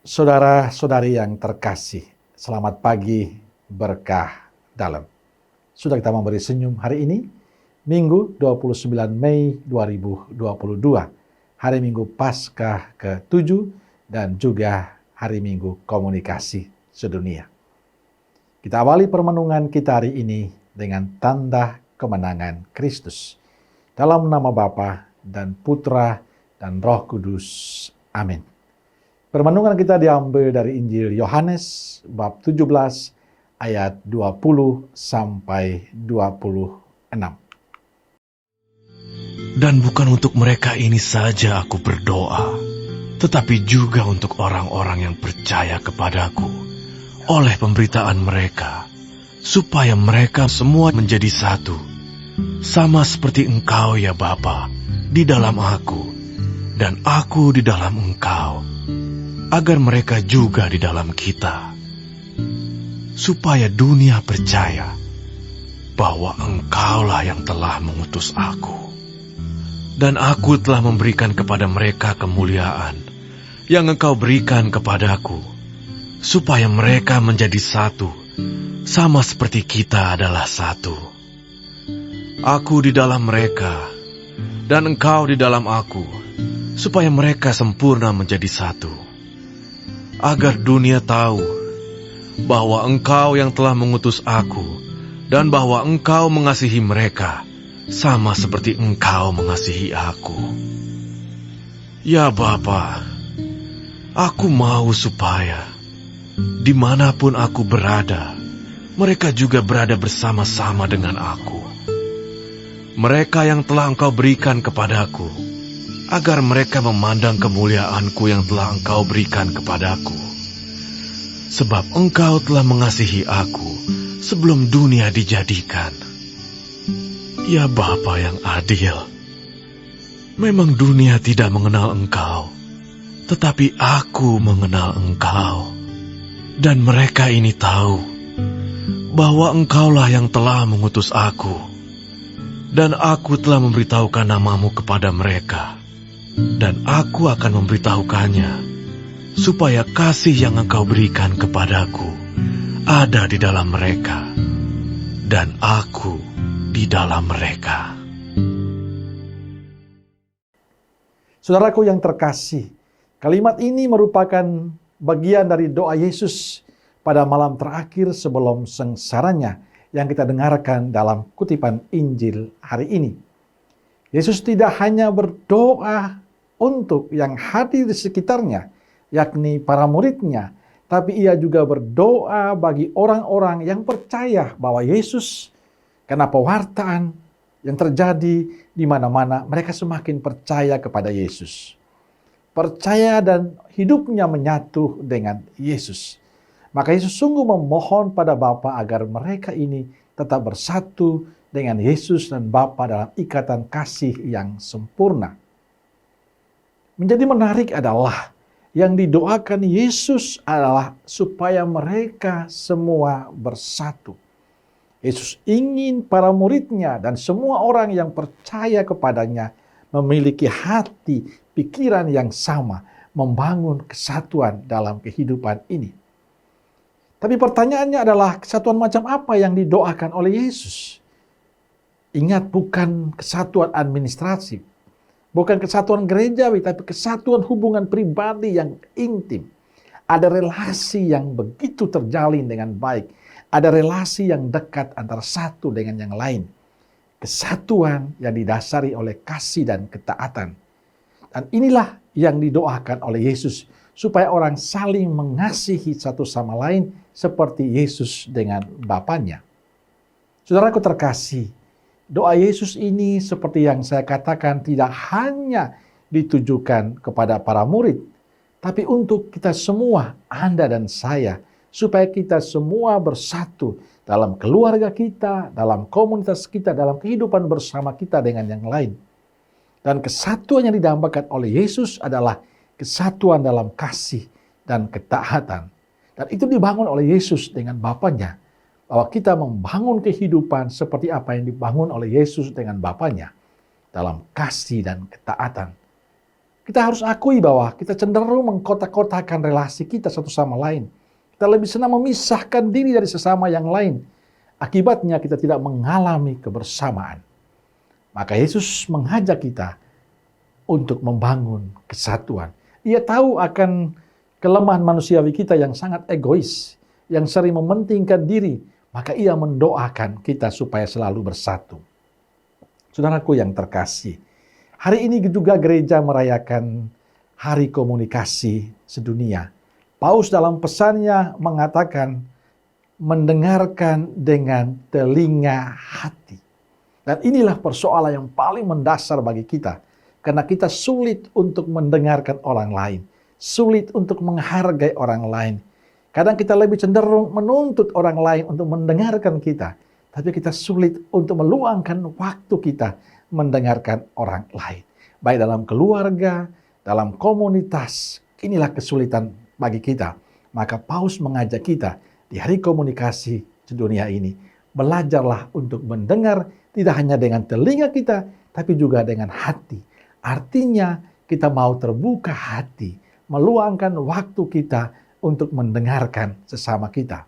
Saudara-saudari yang terkasih, selamat pagi berkah dalam. Sudah kita memberi senyum hari ini, Minggu 29 Mei 2022, hari Minggu Paskah ke-7 dan juga hari Minggu Komunikasi Sedunia. Kita awali permenungan kita hari ini dengan tanda kemenangan Kristus. Dalam nama Bapa dan Putra dan Roh Kudus. Amin. Permenungan kita diambil dari Injil Yohanes bab 17 ayat 20 sampai 26. Dan bukan untuk mereka ini saja aku berdoa, tetapi juga untuk orang-orang yang percaya kepadaku oleh pemberitaan mereka, supaya mereka semua menjadi satu, sama seperti Engkau ya Bapa, di dalam aku, dan aku di dalam Engkau, agar mereka juga di dalam kita, supaya dunia percaya bahwa Engkaulah yang telah mengutus aku. Dan aku telah memberikan kepada mereka kemuliaan yang Engkau berikan kepadaku, supaya mereka menjadi satu, sama seperti kita adalah satu. Aku di dalam mereka, dan Engkau di dalam aku, supaya mereka sempurna menjadi satu. Agar dunia tahu bahwa Engkau yang telah mengutus aku, dan bahwa Engkau mengasihi mereka, sama seperti Engkau mengasihi aku. Ya Bapa, aku mau supaya dimanapun aku berada, mereka juga berada bersama-sama dengan aku. Mereka yang telah Engkau berikan kepadaku, agar mereka memandang kemuliaanku yang telah Engkau berikan kepadaku. Sebab Engkau telah mengasihi aku sebelum dunia dijadikan. Ya Bapa yang adil, memang dunia tidak mengenal Engkau, tetapi aku mengenal Engkau. Dan mereka ini tahu bahwa Engkaulah yang telah mengutus aku, dan aku telah memberitahukan namamu kepada mereka. Dan aku akan memberitahukannya, supaya kasih yang Engkau berikan kepadaku ada di dalam mereka, dan aku di dalam mereka. Saudaraku yang terkasih, kalimat ini merupakan bagian dari doa Yesus pada malam terakhir sebelum sengsaranya yang kita dengarkan dalam kutipan Injil hari ini. Yesus tidak hanya berdoa untuk yang hadir di sekitarnya, yakni para muridnya, tapi ia juga berdoa bagi orang-orang yang percaya bahwa Yesus, karena pewartaan yang terjadi di mana-mana, mereka semakin percaya kepada Yesus. Percaya dan hidupnya menyatu dengan Yesus. Maka Yesus sungguh memohon pada Bapa agar mereka ini tetap bersatu dengan Yesus dan Bapa dalam ikatan kasih yang sempurna. Menjadi menarik adalah yang didoakan Yesus adalah supaya mereka semua bersatu. Yesus ingin para muridnya dan semua orang yang percaya kepadanya memiliki hati, pikiran yang sama, membangun kesatuan dalam kehidupan ini. Tapi pertanyaannya adalah kesatuan macam apa yang didoakan oleh Yesus? Ingat, bukan kesatuan administrasi, bukan kesatuan gerejawi, tapi kesatuan hubungan pribadi yang intim. Ada relasi yang begitu terjalin dengan baik. Ada relasi yang dekat antara satu dengan yang lain. Kesatuan yang didasari oleh kasih dan ketaatan. Dan inilah yang didoakan oleh Yesus, supaya orang saling mengasihi satu sama lain seperti Yesus dengan Bapanya. Saudaraku terkasih, doa Yesus ini seperti yang saya katakan tidak hanya ditujukan kepada para murid, tapi untuk kita semua, Anda dan saya, supaya kita semua bersatu dalam keluarga kita, dalam komunitas kita, dalam kehidupan bersama kita dengan yang lain. Dan kesatuan yang didambakan oleh Yesus adalah kesatuan dalam kasih dan ketaatan. Dan itu dibangun oleh Yesus dengan Bapanya. Bahwa kita membangun kehidupan seperti apa yang dibangun oleh Yesus dengan Bapanya. Dalam kasih dan ketaatan. Kita harus akui bahwa kita cenderung mengkotak-kotakan relasi kita satu sama lain. Kita lebih senang memisahkan diri dari sesama yang lain. Akibatnya kita tidak mengalami kebersamaan. Maka Yesus mengajak kita untuk membangun kesatuan. Ia tahu akan kelemahan manusiawi kita yang sangat egois, yang sering mementingkan diri, maka ia mendoakan kita supaya selalu bersatu. Saudaraku yang terkasih, hari ini juga gereja merayakan Hari Komunikasi Sedunia. Paus dalam pesannya mengatakan, mendengarkan dengan telinga hati. Dan inilah persoalan yang paling mendasar bagi kita. Karena kita sulit untuk mendengarkan orang lain. Sulit untuk menghargai orang lain. Kadang kita lebih cenderung menuntut orang lain untuk mendengarkan kita. Tapi kita sulit untuk meluangkan waktu kita mendengarkan orang lain. Baik dalam keluarga, dalam komunitas. Inilah kesulitan bagi kita. Maka Paus mengajak kita di Hari Komunikasi Sedunia ini. Belajarlah untuk mendengar tidak hanya dengan telinga kita, tapi juga dengan hati. Artinya kita mau terbuka hati, meluangkan waktu kita untuk mendengarkan sesama kita.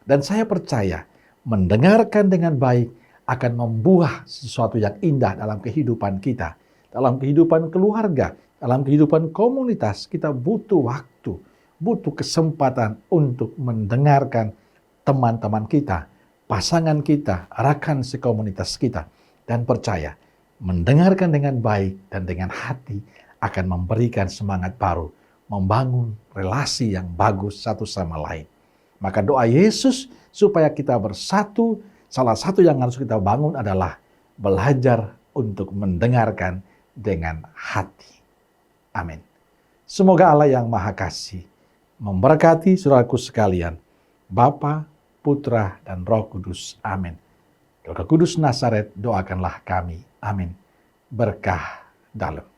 Dan saya percaya mendengarkan dengan baik akan membuah sesuatu yang indah dalam kehidupan kita. Dalam kehidupan keluarga, dalam kehidupan komunitas, kita butuh waktu, butuh kesempatan untuk mendengarkan teman-teman kita, pasangan kita, rekan sekomunitas kita. Dan percaya, mendengarkan dengan baik dan dengan hati akan memberikan semangat baru, membangun relasi yang bagus satu sama lain. Maka doa Yesus supaya kita bersatu, salah satu yang harus kita bangun adalah belajar untuk mendengarkan dengan hati. Amin. Semoga Allah yang Maha Kasih memberkati saudaraku sekalian, Bapa, Putra, dan Roh Kudus. Amin. Roh Kudus Nazaret, doakanlah kami. Amin. Berkah dalam.